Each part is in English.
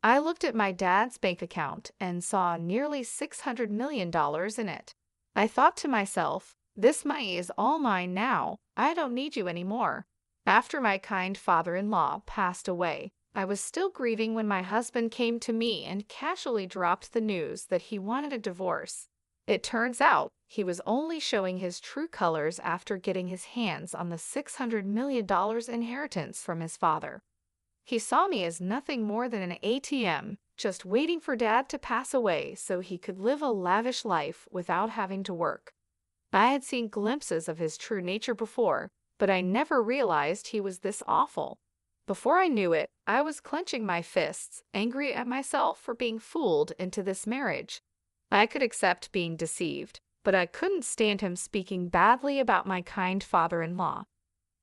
I looked at my dad's bank account and saw nearly $600 million in it. I thought to myself, this money is all mine now. I don't need you anymore. After my kind father-in-law passed away, I was still grieving when my husband came to me and casually dropped the news that he wanted a divorce. It turns out he was only showing his true colors after getting his hands on the $600 million inheritance from his father. He saw me as nothing more than an ATM, just waiting for Dad to pass away so he could live a lavish life without having to work. I had seen glimpses of his true nature before, but I never realized he was this awful. Before I knew it, I was clenching my fists, angry at myself for being fooled into this marriage. I could accept being deceived, but I couldn't stand him speaking badly about my kind father-in-law.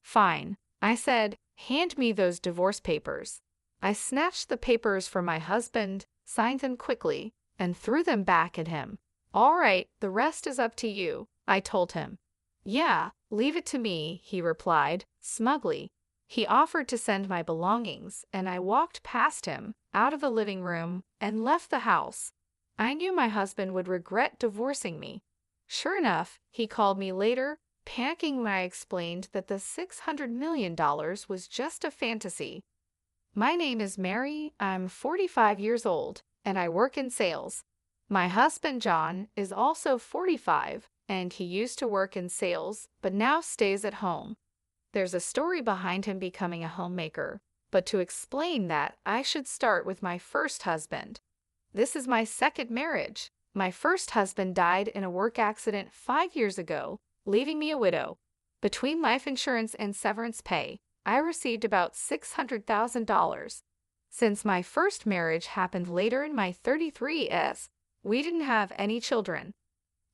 Fine, I said, hand me those divorce papers. I snatched the papers from my husband, signed them quickly, and threw them back at him. All right, the rest is up to you, I told him. Yeah, leave it to me, he replied, smugly. He offered to send my belongings, and I walked past him, out of the living room, and left the house. I knew my husband would regret divorcing me. Sure enough, he called me later, panicking when I explained that the $600 million was just a fantasy. My name is Mary, I'm 45 years old, and I work in sales. My husband John is also 45, and he used to work in sales, but now stays at home. There's a story behind him becoming a homemaker, but to explain that, I should start with my first husband. This is my second marriage. My first husband died in a work accident 5 years ago, leaving me a widow. Between life insurance and severance pay, I received about $600,000. Since my first marriage happened later in my 33s, we didn't have any children.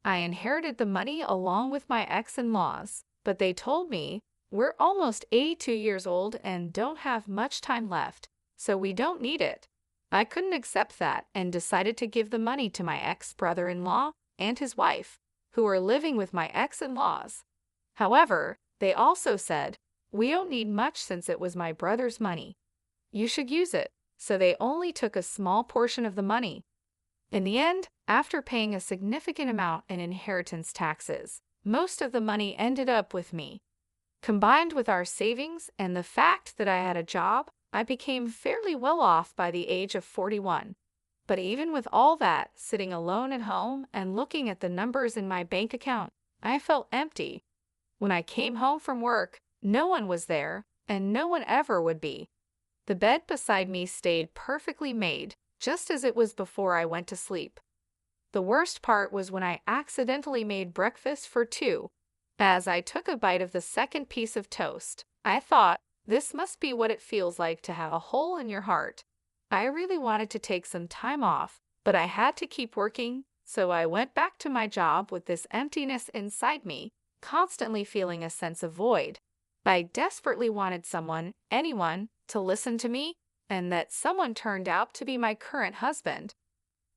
I inherited the money along with my ex-in-laws, but they told me, we're almost 82 years old and don't have much time left, so we don't need it. I couldn't accept that and decided to give the money to my ex-brother-in-law and his wife, who were living with my ex-in-laws. However, they also said, we don't need much since it was my brother's money. You should use it, so they only took a small portion of the money. In the end, after paying a significant amount in inheritance taxes, most of the money ended up with me. Combined with our savings and the fact that I had a job, I became fairly well off by the age of 41. But even with all that, sitting alone at home and looking at the numbers in my bank account, I felt empty. When I came home from work, no one was there, and no one ever would be. The bed beside me stayed perfectly made, just as it was before I went to sleep. The worst part was when I accidentally made breakfast for two. As I took a bite of the second piece of toast, I thought, this must be what it feels like to have a hole in your heart. I really wanted to take some time off, but I had to keep working, so I went back to my job with this emptiness inside me, constantly feeling a sense of void. I desperately wanted someone, anyone, to listen to me, and that someone turned out to be my current husband.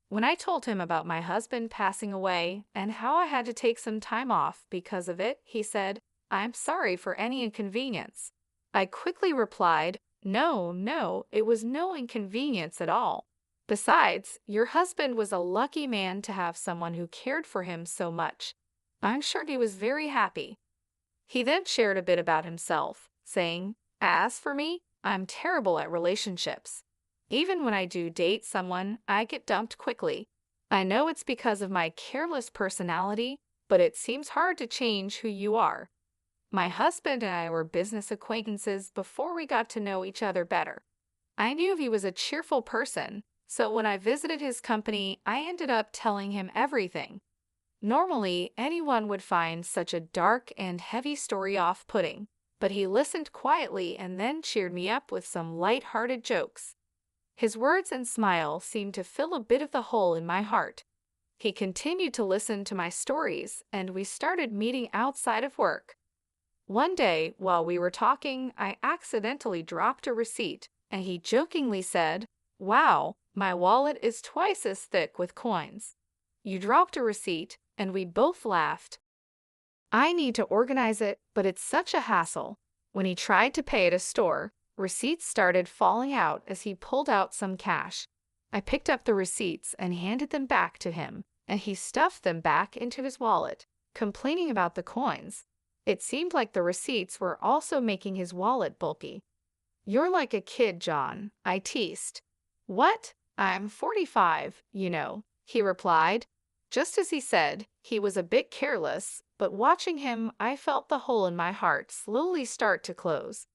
When I told him about my husband passing away and how I had to take some time off because of it, he said, I'm sorry for any inconvenience. I quickly replied, No, it was no inconvenience at all. Besides, your husband was a lucky man to have someone who cared for him so much. I'm sure he was very happy. He then shared a bit about himself, saying, As for me, I'm terrible at relationships. Even when I do date someone, I get dumped quickly. I know it's because of my careless personality, but it seems hard to change who you are. My husband and I were business acquaintances before we got to know each other better. I knew he was a cheerful person, so when I visited his company, I ended up telling him everything. Normally, anyone would find such a dark and heavy story off-putting, but he listened quietly and then cheered me up with some light-hearted jokes. His words and smile seemed to fill a bit of the hole in my heart. He continued to listen to my stories, and we started meeting outside of work. One day, while we were talking, I accidentally dropped a receipt, and he jokingly said, Wow, my wallet is twice as thick with coins. You dropped a receipt, and we both laughed. I need to organize it, but it's such a hassle. When he tried to pay at a store, receipts started falling out as he pulled out some cash. I picked up the receipts and handed them back to him, and he stuffed them back into his wallet, complaining about the coins. It seemed like the receipts were also making his wallet bulky. "You're like a kid, John," I teased. "What? I'm 45, you know," he replied. Just as he said, he was a bit careless, but watching him, I felt the hole in my heart slowly start to close.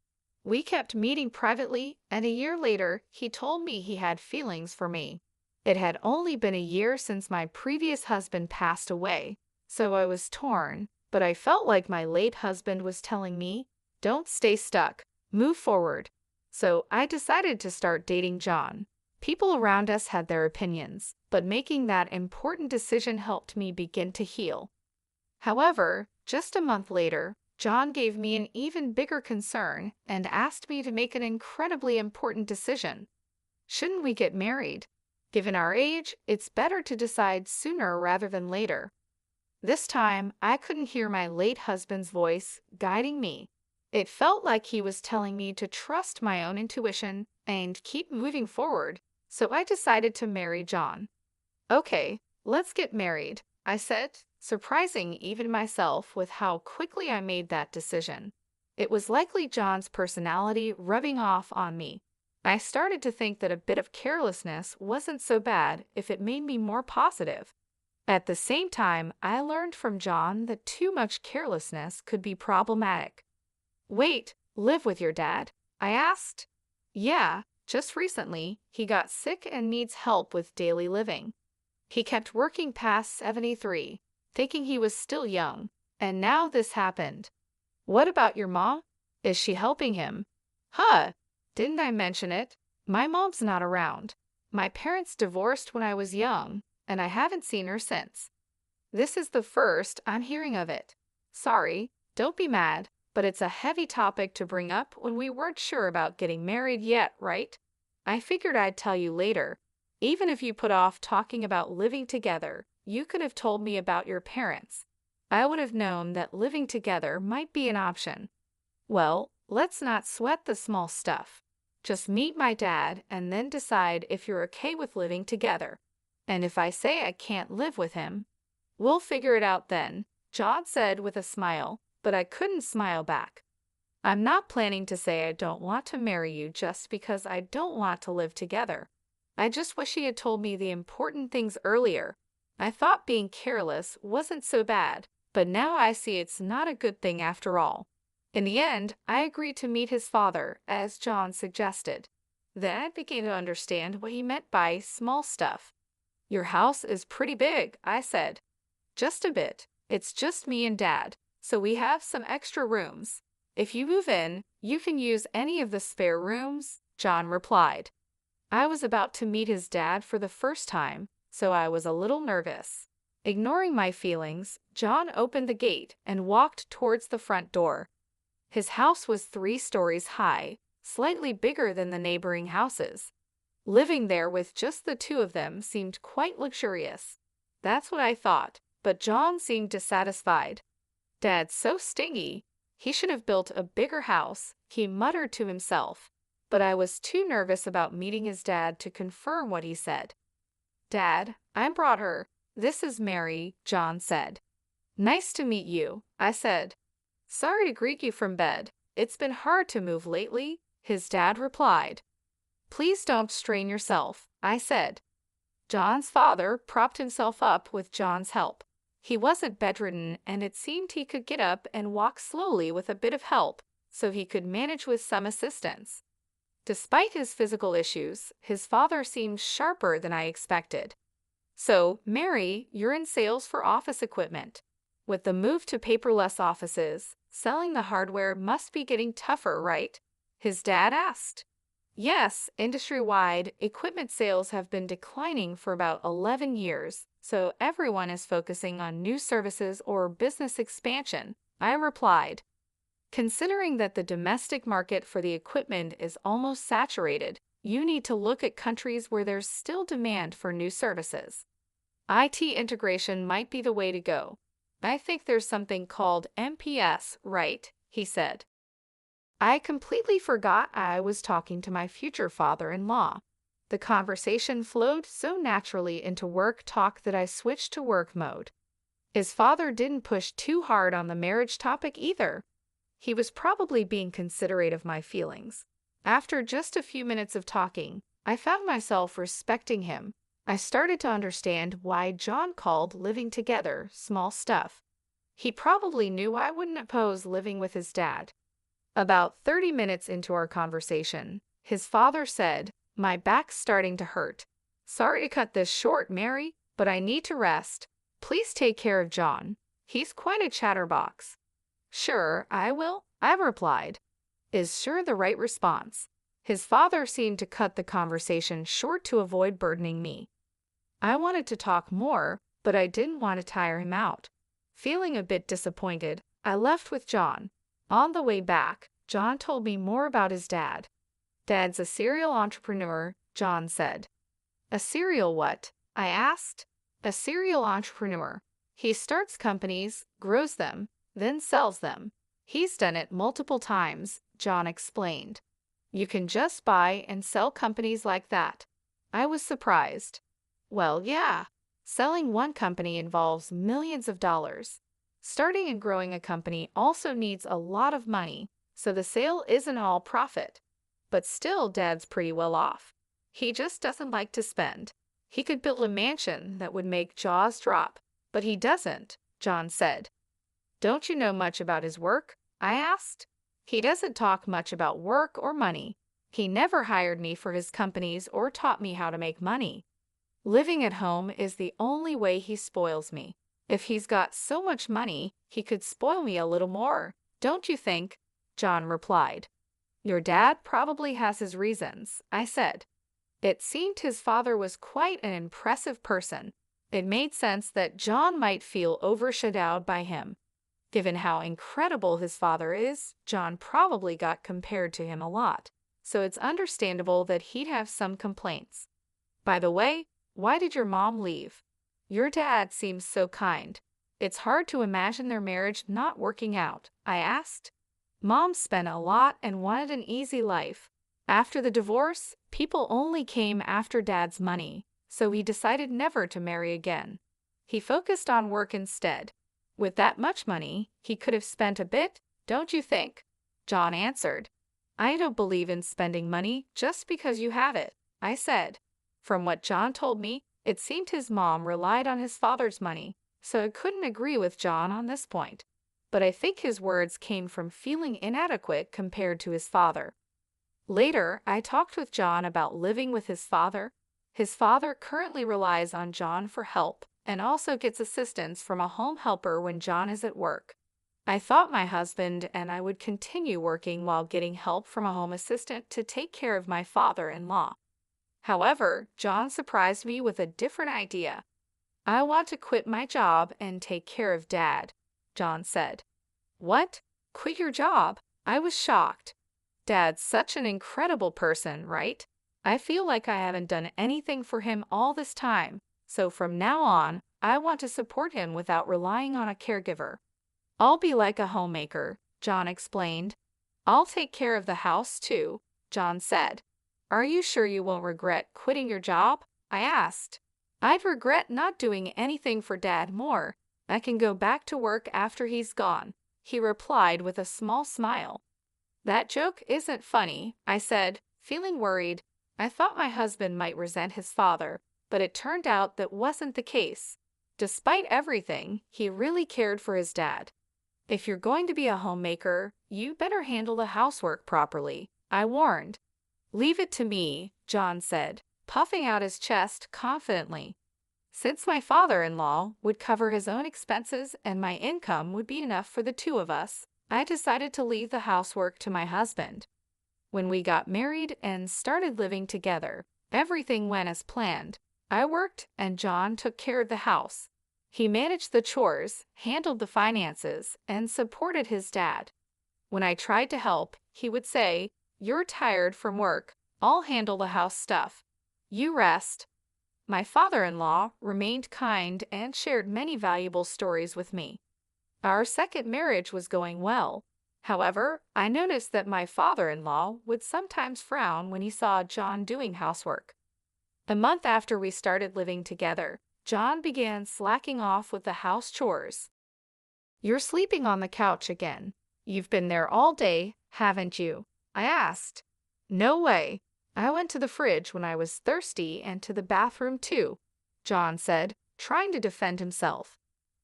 We kept meeting privately, and a year later, he told me he had feelings for me. It had only been a year since my previous husband passed away, so I was torn, but I felt like my late husband was telling me, "Don't stay stuck, move forward." So I decided to start dating John. People around us had their opinions, but making that important decision helped me begin to heal. However, just a month later, John gave me an even bigger concern and asked me to make an incredibly important decision. Shouldn't we get married? Given our age, it's better to decide sooner rather than later. This time, I couldn't hear my late husband's voice guiding me. It felt like he was telling me to trust my own intuition and keep moving forward, so I decided to marry John. "Okay, let's get married," I said, surprising even myself with how quickly I made that decision. It was likely John's personality rubbing off on me. I started to think that a bit of carelessness wasn't so bad if it made me more positive. At the same time, I learned from John that too much carelessness could be problematic. "Wait, live with your dad?" I asked. "Yeah, just recently, he got sick and needs help with daily living. He kept working past 73, thinking he was still young, and now this happened." "What about your mom? Is she helping him?" "Huh, didn't I mention it? My mom's not around. My parents divorced when I was young, and I haven't seen her since. This is the first I'm hearing of it. Sorry, don't be mad, but it's a heavy topic to bring up when we weren't sure about getting married yet, right? I figured I'd tell you later. Even if you put off talking about living together, you could have told me about your parents. I would have known that living together might be an option." "Well, let's not sweat the small stuff. Just meet my dad and then decide if you're okay with living together. And if I say I can't live with him, we'll figure it out then," John said with a smile, but I couldn't smile back. "I'm not planning to say I don't want to marry you just because I don't want to live together. I just wish he had told me the important things earlier. I thought being careless wasn't so bad, but now I see it's not a good thing after all." In the end, I agreed to meet his father, as John suggested. Then I began to understand what he meant by small stuff. "Your house is pretty big," I said. "Just a bit. It's just me and Dad, so we have some extra rooms. If you move in, you can use any of the spare rooms," John replied. I was about to meet his dad for the first time, so I was a little nervous. Ignoring my feelings, John opened the gate and walked towards the front door. His house was 3 stories high, slightly bigger than the neighboring houses. Living there with just the two of them seemed quite luxurious. That's what I thought, but John seemed dissatisfied. "Dad's so stingy. He should have built a bigger house," he muttered to himself, but I was too nervous about meeting his dad to confirm what he said. "Dad, I brought her. This is Mary," John said. "Nice to meet you," I said. "Sorry to greet you from bed. It's been hard to move lately," his dad replied. "Please don't strain yourself," I said. John's father propped himself up with John's help. He wasn't bedridden, and it seemed he could get up and walk slowly with a bit of help, so he could manage with some assistance. Despite his physical issues, his father seemed sharper than I expected. "So, Mary, you're in sales for office equipment. With the move to paperless offices, selling the hardware must be getting tougher, right?" his dad asked. "Yes, industry-wide, equipment sales have been declining for about 11 years, so everyone is focusing on new services or business expansion," I replied. "Considering that the domestic market for the equipment is almost saturated, you need to look at countries where there's still demand for new services. IT integration might be the way to go. I think there's something called MPS, right?" he said. I completely forgot I was talking to my future father-in-law. The conversation flowed so naturally into work talk that I switched to work mode. His father didn't push too hard on the marriage topic either. He was probably being considerate of my feelings. After just a few minutes of talking, I found myself respecting him. I started to understand why John called living together small stuff. He probably knew I wouldn't oppose living with his dad. About 30 minutes into our conversation, his father said, "My back's starting to hurt. Sorry to cut this short, Mary, but I need to rest. Please take care of John. He's quite a chatterbox." "Sure, I will," I replied. Is sure the right response. His father seemed to cut the conversation short to avoid burdening me. I wanted to talk more, but I didn't want to tire him out. Feeling a bit disappointed, I left with John. On the way back, John told me more about his dad. "Dad's a serial entrepreneur," John said. "A serial what?" I asked. "A serial entrepreneur. He starts companies, grows them, then sells them. He's done it multiple times," John explained. "You can just buy and sell companies like that." I was surprised. Well, yeah. Selling one company involves millions of dollars. Starting and growing a company also needs a lot of money, so the sale isn't all profit. But still, Dad's pretty well off. He just doesn't like to spend. He could build a mansion that would make jaws drop, but he doesn't," John said. "Don't you know much about his work?" I asked. "He doesn't talk much about work or money. He never hired me for his companies or taught me how to make money. Living at home is the only way he spoils me. If he's got so much money, he could spoil me a little more, don't you think?" John replied. "Your dad probably has his reasons," I said. It seemed his father was quite an impressive person. It made sense that John might feel overshadowed by him. Given how incredible his father is, John probably got compared to him a lot, so it's understandable that he'd have some complaints. "By the way, why did your mom leave? Your dad seems so kind. It's hard to imagine their marriage not working out," I asked. "Mom spent a lot and wanted an easy life. After the divorce, people only came after Dad's money, so he decided never to marry again. He focused on work instead. With that much money, he could have spent a bit, don't you think?" John answered. "I don't believe in spending money just because you have it," I said. From what John told me, it seemed his mom relied on his father's money, so I couldn't agree with John on this point. But I think his words came from feeling inadequate compared to his father. Later, I talked with John about living with his father. His father currently relies on John for help and also gets assistance from a home helper when John is at work. I thought my husband and I would continue working while getting help from a home assistant to take care of my father-in-law. However, John surprised me with a different idea. "I want to quit my job and take care of Dad," John said. "What? Quit your job?" I was shocked. Dad's such an incredible person, right? I feel like I haven't done anything for him all this time, so from now on, I want to support him without relying on a caregiver. "I'll be like a homemaker," John explained. "I'll take care of the house too," John said. "Are you sure you won't regret quitting your job?" I asked. "I'd regret not doing anything for Dad more. I can go back to work after he's gone," he replied with a small smile. "That joke isn't funny," I said, feeling worried. I thought my husband might resent his father, but it turned out that wasn't the case. Despite everything, he really cared for his dad. "If you're going to be a homemaker, you better handle the housework properly," I warned. "Leave it to me," John said, puffing out his chest confidently. Since my father-in-law would cover his own expenses and my income would be enough for the two of us, I decided to leave the housework to my husband. When we got married and started living together, everything went as planned. I worked and John took care of the house. He managed the chores, handled the finances, and supported his dad. When I tried to help, he would say, "You're tired from work. I'll handle the house stuff. You rest." My father-in-law remained kind and shared many valuable stories with me. Our second marriage was going well. However, I noticed that my father-in-law would sometimes frown when he saw John doing housework. A month after we started living together, John began slacking off with the house chores. "You're sleeping on the couch again. You've been there all day, haven't you?" I asked. "No way. I went to the fridge when I was thirsty and to the bathroom too," John said, trying to defend himself.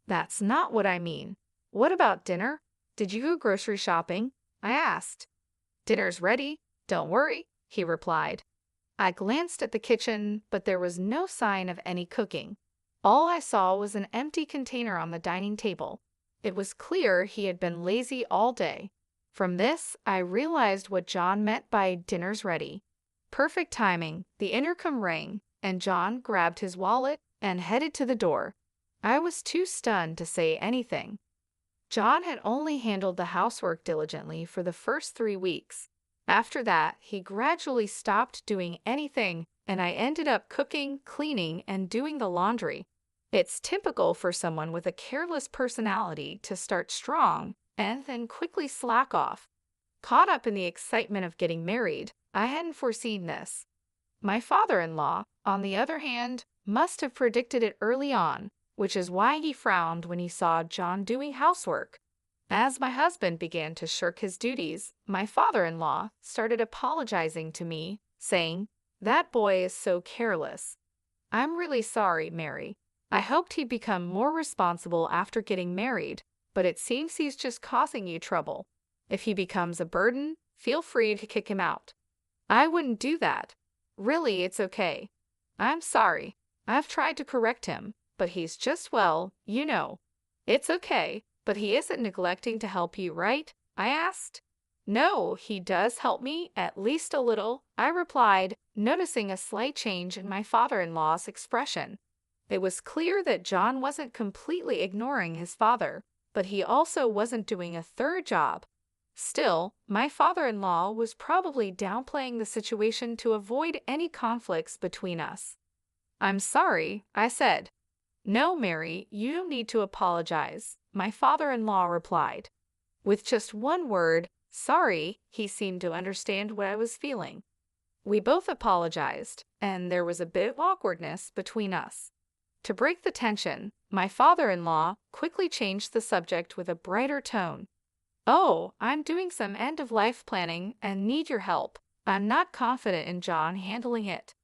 "That's not what I mean. What about dinner? Did you go grocery shopping?" I asked. "Dinner's ready. Don't worry," he replied. I glanced at the kitchen, but there was no sign of any cooking. All I saw was an empty container on the dining table. It was clear he had been lazy all day. From this, I realized what John meant by "dinner's ready." Perfect timing. The intercom rang, and John grabbed his wallet and headed to the door. I was too stunned to say anything. John had only handled the housework diligently for the first 3 weeks. After that, he gradually stopped doing anything, and I ended up cooking, cleaning, and doing the laundry. It's typical for someone with a careless personality to start strong and then quickly slack off. Caught up in the excitement of getting married, I hadn't foreseen this. My father-in-law, on the other hand, must have predicted it early on, which is why he frowned when he saw John doing housework. As my husband began to shirk his duties, my father-in-law started apologizing to me, saying, "That boy is so careless." "I'm really sorry, Mary. I hoped he'd become more responsible after getting married, but it seems he's just causing you trouble. If he becomes a burden, feel free to kick him out." "I wouldn't do that. Really, it's okay. I'm sorry. I've tried to correct him, but he's just, well, you know." "It's okay. But he isn't neglecting to help you, right?" I asked. "No, he does help me, at least a little," I replied, noticing a slight change in my father-in-law's expression. It was clear that John wasn't completely ignoring his father, but he also wasn't doing a third job. Still, my father-in-law was probably downplaying the situation to avoid any conflicts between us. "I'm sorry," I said. "No, Mary, you don't need to apologize," my father-in-law replied. With just one word, sorry, he seemed to understand what I was feeling. We both apologized, and there was a bit of awkwardness between us. To break the tension, my father-in-law quickly changed the subject with a brighter tone. "Oh, I'm doing some end-of-life planning and need your help. I'm not confident in John handling it."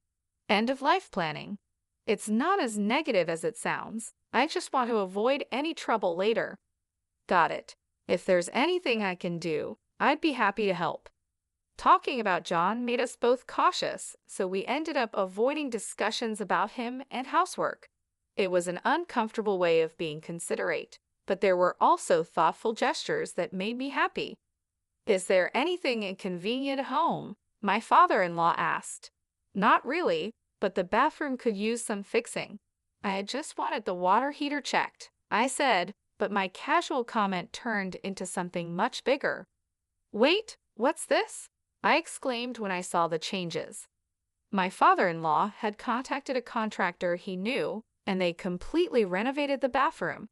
"End-of-life planning? It's not as negative as it sounds. I just want to avoid any trouble later." "Got it. If there's anything I can do, I'd be happy to help." Talking about John made us both cautious, so we ended up avoiding discussions about him and housework. It was an uncomfortable way of being considerate, but there were also thoughtful gestures that made me happy. "Is there anything inconvenient at home?" my father-in-law asked. "Not really, but the bathroom could use some fixing. I had just wanted the water heater checked," I said, but my casual comment turned into something much bigger. "Wait, what's this?" I exclaimed when I saw the changes. My father-in-law had contacted a contractor he knew, and they completely renovated the bathroom.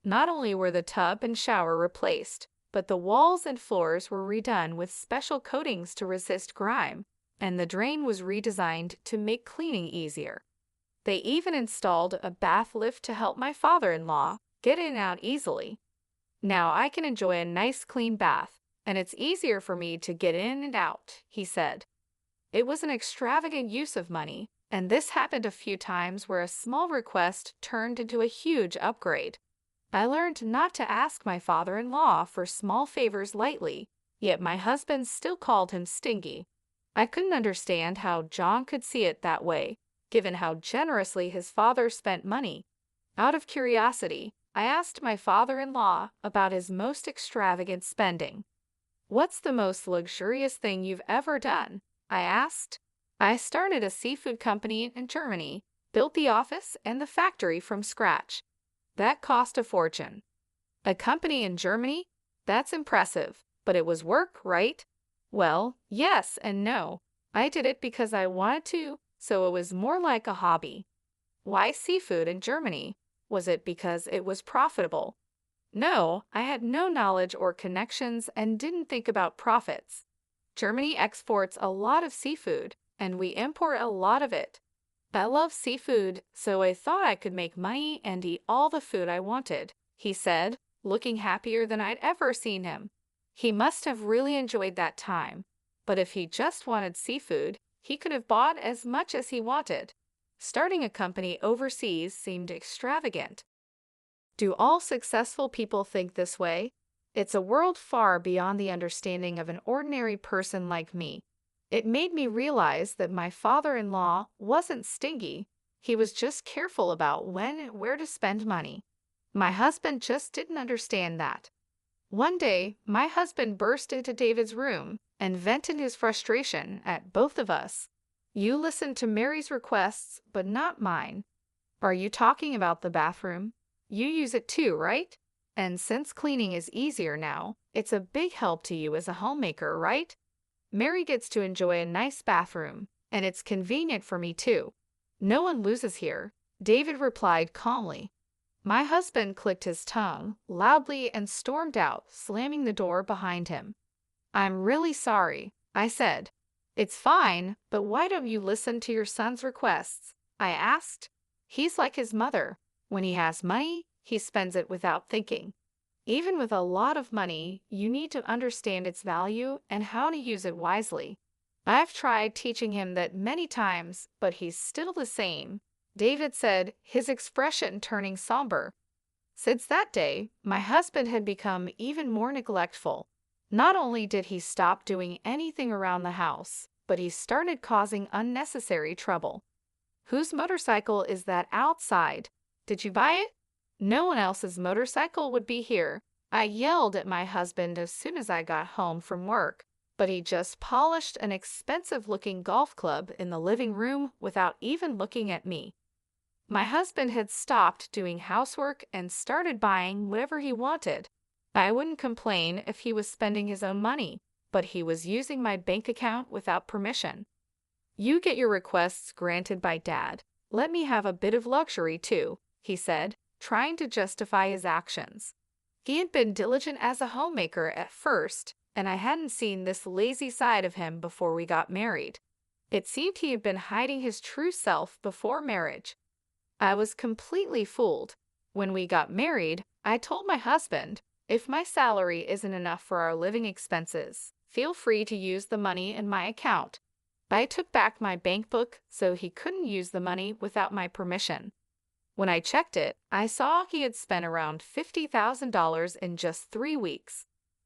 Not only were the tub and shower replaced, but the walls and floors were redone with special coatings to resist grime, and the drain was redesigned to make cleaning easier. They even installed a bath lift to help my father-in-law get in and out easily. "Now I can enjoy a nice clean bath, and it's easier for me to get in and out," he said. It was an extravagant use of money, and this happened a few times where a small request turned into a huge upgrade. I learned not to ask my father-in-law for small favors lightly, yet my husband still called him stingy. I couldn't understand how John could see it that way, given how generously his father spent money. Out of curiosity, I asked my father-in-law about his most extravagant spending. "What's the most luxurious thing you've ever done?" I asked. "I started a seafood company in Germany, built the office and the factory from scratch. That cost a fortune." "A company in Germany? That's impressive, but it was work, right?" "Well, yes and no. I did it because I wanted to, so it was more like a hobby." "Why seafood in Germany? Was it because it was profitable?" "No, I had no knowledge or connections and didn't think about profits. Germany exports a lot of seafood, and we import a lot of it. I love seafood, so I thought I could make money and eat all the food I wanted, he said, looking happier than I'd ever seen him. He must have really enjoyed that time, but if he just wanted seafood, he could have bought as much as he wanted. Starting a company overseas seemed extravagant. Do all successful people think this way? It's a world far beyond the understanding of an ordinary person like me. It made me realize that my father-in-law wasn't stingy. He was just careful about when and where to spend money. My husband just didn't understand that. One day, my husband burst into David's room and vented his frustration at both of us. You listened to Mary's requests, but not mine. Are you talking about the bathroom? You use it too, right? And since cleaning is easier now, it's a big help to you as a homemaker, right? Mary gets to enjoy a nice bathroom, and it's convenient for me too. No one loses here, David replied calmly. My husband clicked his tongue loudly and stormed out, slamming the door behind him. I'm really sorry, I said. It's fine, but why don't you listen to your son's requests? I asked. He's like his mother. When he has money, he spends it without thinking. Even with a lot of money, you need to understand its value and how to use it wisely. I've tried teaching him that many times, but he's still the same, David said, his expression turning somber. Since that day, my husband had become even more neglectful. Not only did he stop doing anything around the house, but he started causing unnecessary trouble. Whose motorcycle is that outside? Did you buy it? No one else's motorcycle would be here. I yelled at my husband as soon as I got home from work, but he just polished an expensive-looking golf club in the living room without even looking at me. My husband had stopped doing housework and started buying whatever he wanted. I wouldn't complain if he was spending his own money, but he was using my bank account without permission. You get your requests granted by Dad. Let me have a bit of luxury too, he said, trying to justify his actions. He had been diligent as a homemaker at first, and I hadn't seen this lazy side of him before we got married. It seemed he had been hiding his true self before marriage. I was completely fooled. When we got married, I told my husband, if my salary isn't enough for our living expenses, feel free to use the money in my account. I took back my bank book so he couldn't use the money without my permission. When I checked it, I saw he had spent around $50,000 in just 3 weeks.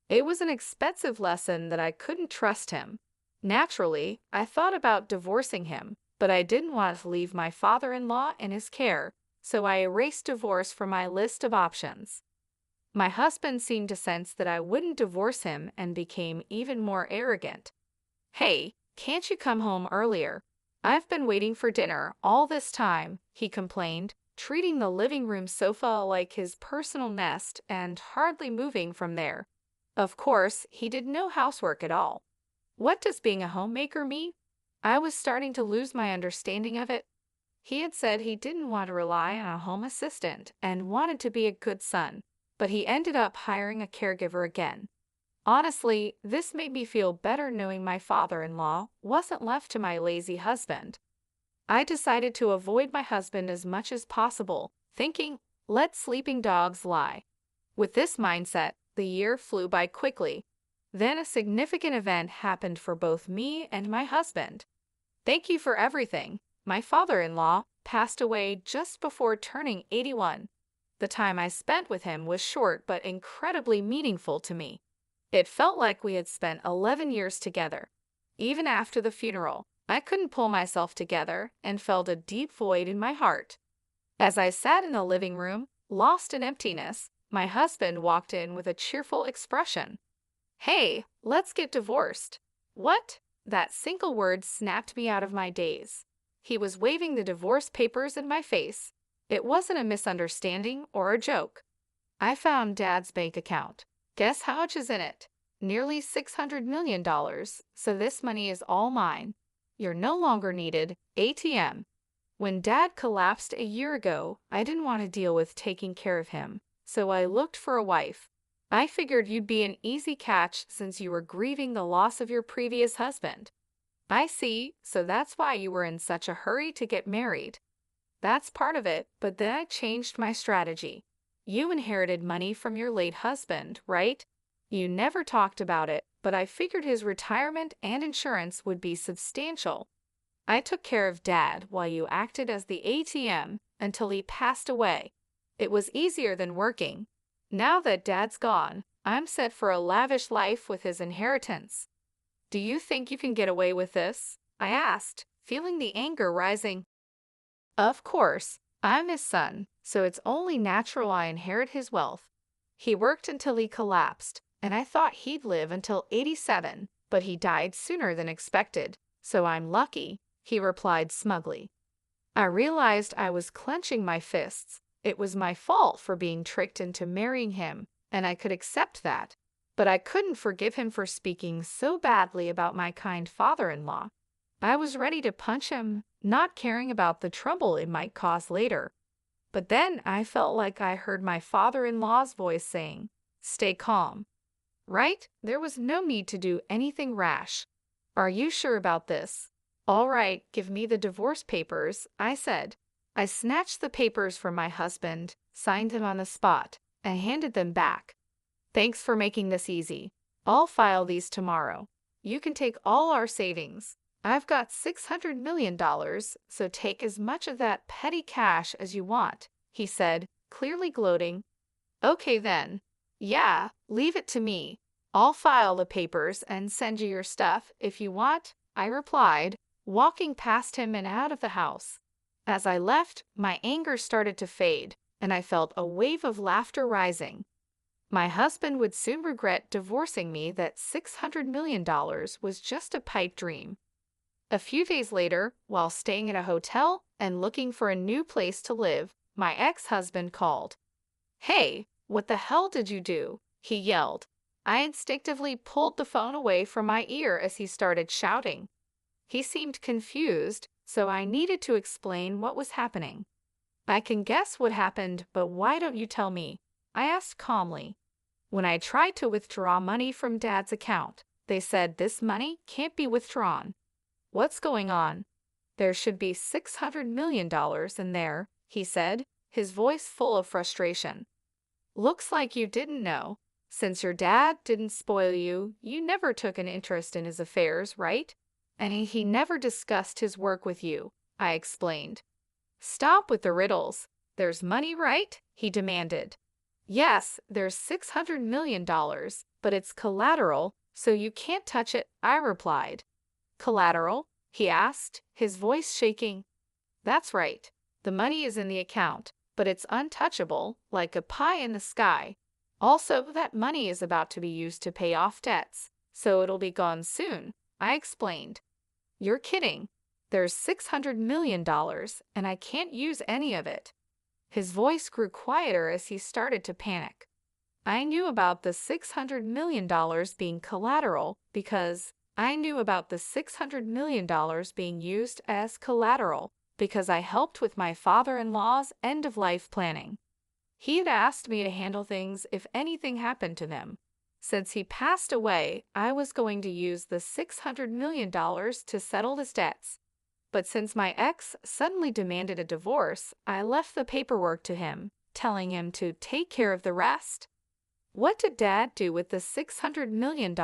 It was an expensive lesson that I couldn't trust him. Naturally, I thought about divorcing him, but I didn't want to leave my father-in-law in his care, so I erased divorce from my list of options. My husband seemed to sense that I wouldn't divorce him and became even more arrogant. Hey, can't you come home earlier? I've been waiting for dinner all this time, he complained, treating the living room sofa like his personal nest and hardly moving from there. Of course, he did no housework at all. What does being a homemaker mean? I was starting to lose my understanding of it. He had said he didn't want to rely on a home assistant and wanted to be a good son, but he ended up hiring a caregiver again. Honestly, this made me feel better knowing my father-in-law wasn't left to my lazy husband. I decided to avoid my husband as much as possible, thinking, let sleeping dogs lie. With this mindset, the year flew by quickly. Then a significant event happened for both me and my husband. Thank you for everything. My father-in-law passed away just before turning 81. The time I spent with him was short but incredibly meaningful to me. It felt like we had spent 11 years together. Even after the funeral, I couldn't pull myself together and felt a deep void in my heart. As I sat in the living room, lost in emptiness, my husband walked in with a cheerful expression. Hey, let's get divorced. What? That single word snapped me out of my daze. He was waving the divorce papers in my face. It wasn't a misunderstanding or a joke. I found Dad's bank account. Guess how much is in it? Nearly $600 million, so this money is all mine. You're no longer needed, ATM. When Dad collapsed a year ago, I didn't want to deal with taking care of him, so I looked for a wife. I figured you'd be an easy catch since you were grieving the loss of your previous husband. I see, so that's why you were in such a hurry to get married. That's part of it, but then I changed my strategy. You inherited money from your late husband, right? You never talked about it, but I figured his retirement and insurance would be substantial. I took care of Dad while you acted as the ATM until he passed away. It was easier than working. Now that Dad's gone, I'm set for a lavish life with his inheritance. Do you think you can get away with this? I asked, feeling the anger rising. Of course, I'm his son, so it's only natural I inherit his wealth. He worked until he collapsed, and I thought he'd live until 87, but he died sooner than expected, so I'm lucky, he replied smugly. I realized I was clenching my fists. It was my fault for being tricked into marrying him, and I could accept that. But I couldn't forgive him for speaking so badly about my kind father-in-law. I was ready to punch him, not caring about the trouble it might cause later. But then I felt like I heard my father-in-law's voice saying, "Stay calm." Right? There was no need to do anything rash. Are you sure about this? All right, give me the divorce papers, I said. I snatched the papers from my husband, signed them on the spot, and handed them back. Thanks for making this easy. I'll file these tomorrow. You can take all our savings. I've got $600 million, so take as much of that petty cash as you want, he said, clearly gloating. Okay then. Yeah, leave it to me. I'll file the papers and send you your stuff if you want, I replied, walking past him and out of the house. As I left, my anger started to fade, and I felt a wave of laughter rising. My husband would soon regret divorcing me. That $600 million was just a pipe dream. A few days later, while staying at a hotel and looking for a new place to live, my ex-husband called. Hey, what the hell did you do? He yelled. I instinctively pulled the phone away from my ear as he started shouting. He seemed confused, so I needed to explain what was happening. I can guess what happened, but why don't you tell me? I asked calmly. When I tried to withdraw money from Dad's account, they said this money can't be withdrawn. What's going on? There should be $600 million in there, he said, his voice full of frustration. Looks like you didn't know. Since your dad didn't spoil you, you never took an interest in his affairs, right? And he never discussed his work with you, I explained. Stop with the riddles. There's money, right? He demanded. Yes, there's $600 million, but it's collateral, so you can't touch it, I replied. Collateral? He asked, his voice shaking. That's right. The money is in the account, but it's untouchable, like a pie in the sky. Also, that money is about to be used to pay off debts, so it'll be gone soon, I explained. You're kidding. There's $600 million, and I can't use any of it. His voice grew quieter as he started to panic. I knew about the $600 million being collateral because I knew about the $600 million being used as collateral because I helped with my father-in-law's end-of-life planning. He had asked me to handle things if anything happened to them. Since he passed away, I was going to use the $600 million to settle his debts. But since my ex suddenly demanded a divorce, I left the paperwork to him, telling him to take care of the rest. What did Dad do with the $600 million?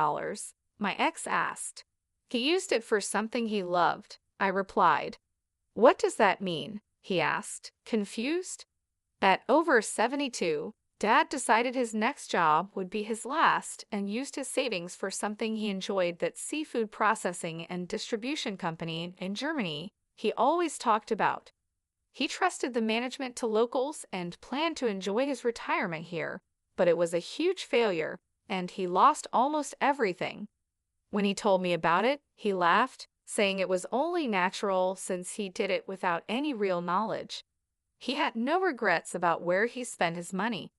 My ex asked. He used it for something he loved, I replied. What does that mean? He asked, confused. At over 72, Dad decided his next job would be his last and used his savings for something he enjoyed, that seafood processing and distribution company in Germany he always talked about. He trusted the management to locals and planned to enjoy his retirement here, but it was a huge failure, and he lost almost everything. When he told me about it, he laughed, saying it was only natural since he did it without any real knowledge. He had no regrets about where he spent his money.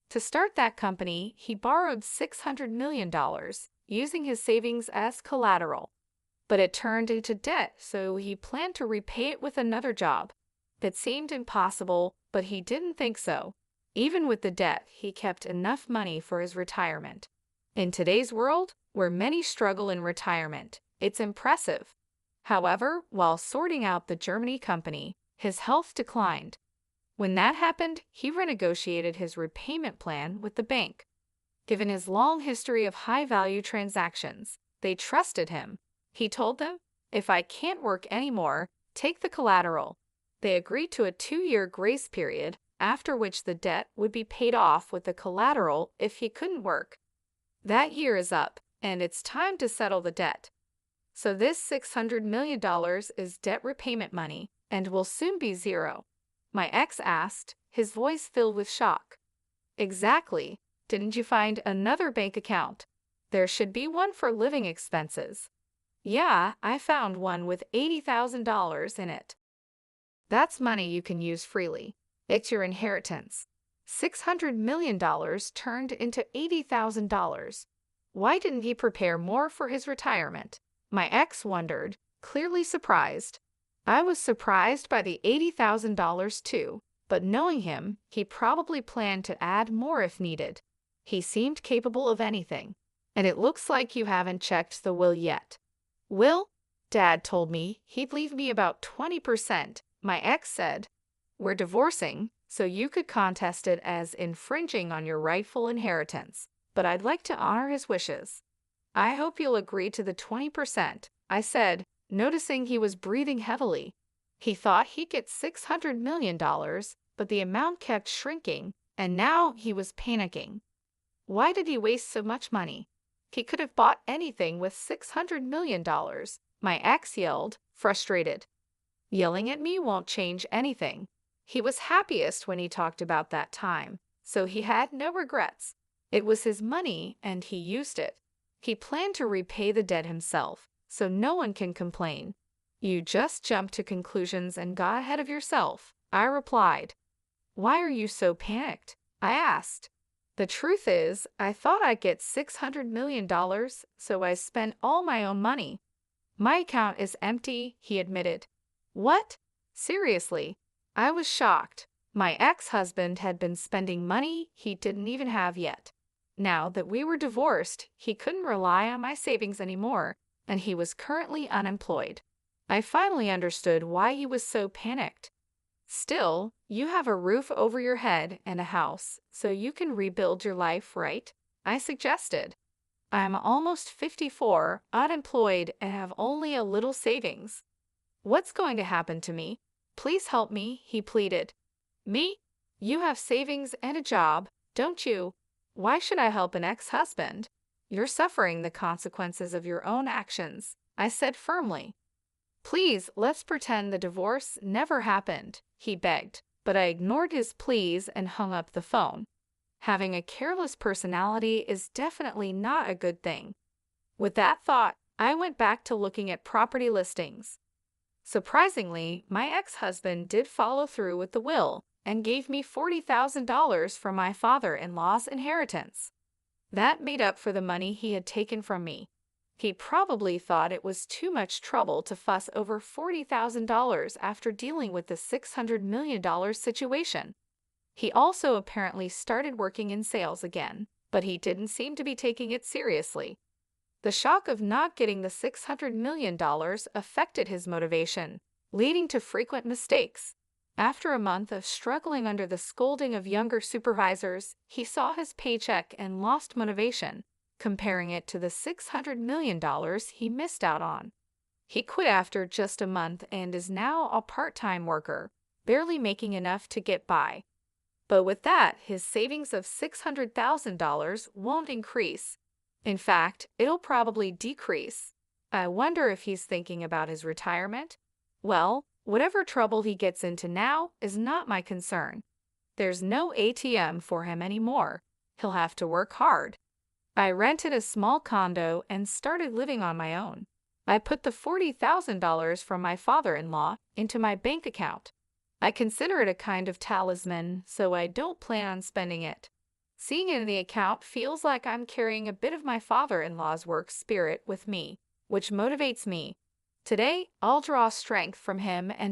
To start that company, he borrowed $600 million, using his savings as collateral. But it turned into debt, so he planned to repay it with another job. It seemed impossible, but he didn't think so. Even with the debt, he kept enough money for his retirement. In today's world, where many struggle in retirement, it's impressive. However, while sorting out the Germany company, his health declined. When that happened, he renegotiated his repayment plan with the bank. Given his long history of high-value transactions, they trusted him. He told them, "If I can't work anymore, take the collateral." They agreed to a 2-year grace period, after which the debt would be paid off with the collateral if he couldn't work. That year is up, and it's time to settle the debt. So this $600 million is debt repayment money and will soon be zero. My ex asked, his voice filled with shock. Exactly. Didn't you find another bank account? There should be one for living expenses. Yeah, I found one with $80,000 in it. That's money you can use freely. It's your inheritance. $600 million turned into $80,000. Why didn't he prepare more for his retirement? My ex wondered, clearly surprised. I was surprised by the $80,000 too, but knowing him, he probably planned to add more if needed. He seemed capable of anything. And it looks like you haven't checked the will yet. Will? Dad told me he'd leave me about 20%, my ex said. We're divorcing, so you could contest it as infringing on your rightful inheritance, but I'd like to honor his wishes. I hope you'll agree to the 20%, I said, noticing he was breathing heavily. He thought he'd get $600 million, but the amount kept shrinking, and now he was panicking. Why did he waste so much money? He could have bought anything with $600 million, my ex yelled, frustrated. Yelling at me won't change anything. He was happiest when he talked about that time, so he had no regrets. It was his money, and he used it. He planned to repay the debt himself, so no one can complain. You just jumped to conclusions and got ahead of yourself, I replied. Why are you so panicked? I asked. The truth is, I thought I'd get $600 million, so I spent all my own money. My account is empty, he admitted. What? Seriously? I was shocked. My ex-husband had been spending money he didn't even have yet. Now that we were divorced, he couldn't rely on my savings anymore, and he was currently unemployed. I finally understood why he was so panicked. Still, you have a roof over your head and a house, so you can rebuild your life, right? I suggested. I'm almost 54, unemployed, and have only a little savings. What's going to happen to me? Please help me, he pleaded. Me? You have savings and a job, don't you? Why should I help an ex-husband? You're suffering the consequences of your own actions, I said firmly. Please, let's pretend the divorce never happened, he begged, but I ignored his pleas and hung up the phone. Having a careless personality is definitely not a good thing. With that thought, I went back to looking at property listings. Surprisingly, my ex-husband did follow through with the will and gave me $40,000 from my father-in-law's inheritance. That made up for the money he had taken from me. He probably thought it was too much trouble to fuss over $40,000 after dealing with the $600 million situation. He also apparently started working in sales again, but he didn't seem to be taking it seriously. The shock of not getting the $600 million affected his motivation, leading to frequent mistakes. After a month of struggling under the scolding of younger supervisors, he saw his paycheck and lost motivation, comparing it to the $600 million he missed out on. He quit after just a month and is now a part-time worker, barely making enough to get by. But with that, his savings of $600,000 won't increase. In fact, it'll probably decrease. I wonder if he's thinking about his retirement? Well, whatever trouble he gets into now is not my concern. There's no ATM for him anymore. He'll have to work hard. I rented a small condo and started living on my own. I put the $40,000 from my father-in-law into my bank account. I consider it a kind of talisman, so I don't plan on spending it. Seeing it in the account feels like I'm carrying a bit of my father-in-law's work spirit with me, which motivates me. Today, I'll draw strength from him and